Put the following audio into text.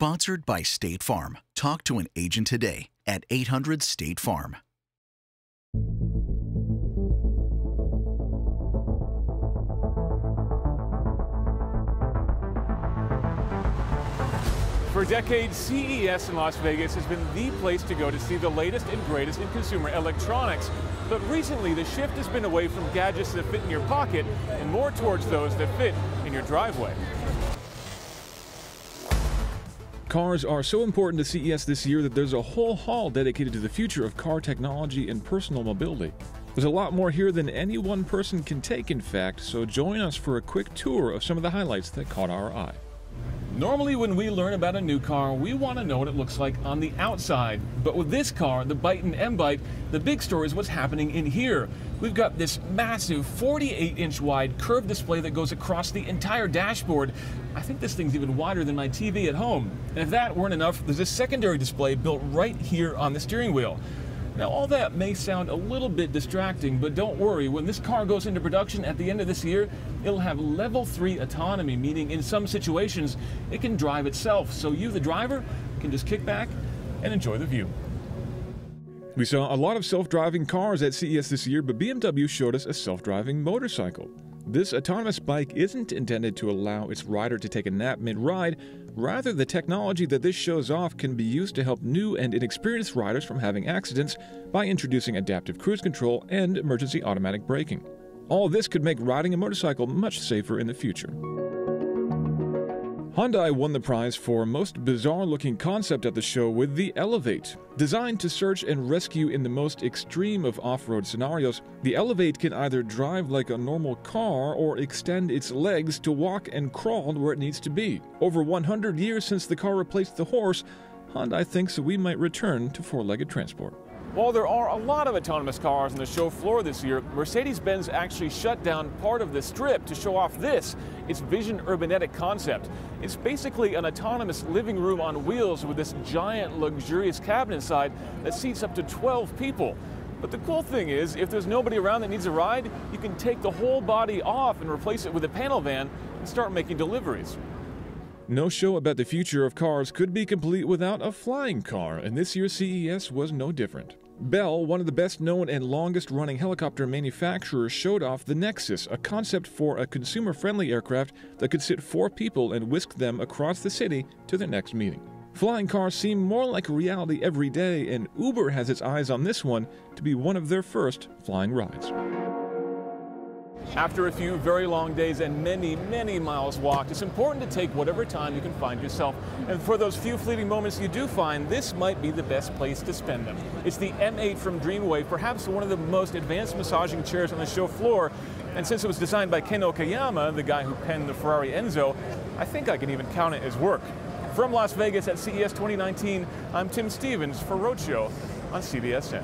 Sponsored by State Farm. Talk to an agent today at 800-STATE-FARM. For decades, CES in Las Vegas has been the place to go to see the latest and greatest in consumer electronics. But recently, the shift has been away from gadgets that fit in your pocket and more towards those that fit in your driveway. Cars are so important to CES this year that there's a whole hall dedicated to the future of car technology and personal mobility. There's a lot more here than any one person can take, in fact, so join us for a quick tour of some of the highlights that caught our eye. Normally when we learn about a new car, we want to know what it looks like on the outside. But with this car, the Byton M-Byte, the big story is what's happening in here. We've got this massive 48-inch wide curved display that goes across the entire dashboard. I think this thing's even wider than my TV at home. And if that weren't enough, there's a secondary display built right here on the steering wheel. Now, all that may sound a little bit distracting, but don't worry. When this car goes into production at the end of this year, it'll have level 3 autonomy, meaning in some situations, it can drive itself. So you, the driver, can just kick back and enjoy the view. We saw a lot of self-driving cars at CES this year, but BMW showed us a self-driving motorcycle. This autonomous bike isn't intended to allow its rider to take a nap mid-ride. Rather, the technology that this shows off can be used to help new and inexperienced riders from having accidents by introducing adaptive cruise control and emergency automatic braking. All this could make riding a motorcycle much safer in the future. Hyundai won the prize for most bizarre-looking concept at the show with the Elevate. Designed to search and rescue in the most extreme of off-road scenarios, the Elevate can either drive like a normal car or extend its legs to walk and crawl where it needs to be. Over 100 years since the car replaced the horse, Hyundai thinks that we might return to four-legged transport. While there are a lot of autonomous cars on the show floor this year, Mercedes-Benz actually shut down part of the strip to show off its Vision URBANETIC concept. It's basically an autonomous living room on wheels with this giant luxurious cabin inside that seats up to 12 people. But the cool thing is, if there's nobody around that needs a ride, you can take the whole body off and replace it with a panel van and start making deliveries. No show about the future of cars could be complete without a flying car, and this year's CES was no different. Bell, one of the best-known and longest-running helicopter manufacturers, showed off the Nexus, a concept for a consumer-friendly aircraft that could sit 4 people and whisk them across the city to their next meeting. Flying cars seem more like a reality every day, and Uber has its eyes on this one to be one of their first flying rides. After a few very long days and many, many miles walked, it's important to take whatever time you can find yourself. And for those few fleeting moments you do find, this might be the best place to spend them. It's the M8 from Dreamwave, perhaps one of the most advanced massaging chairs on the show floor. And since it was designed by Ken Okayama, the guy who penned the Ferrari Enzo, I think I can even count it as work. From Las Vegas at CES 2019, I'm Tim Stevens for Roadshow on CBSN.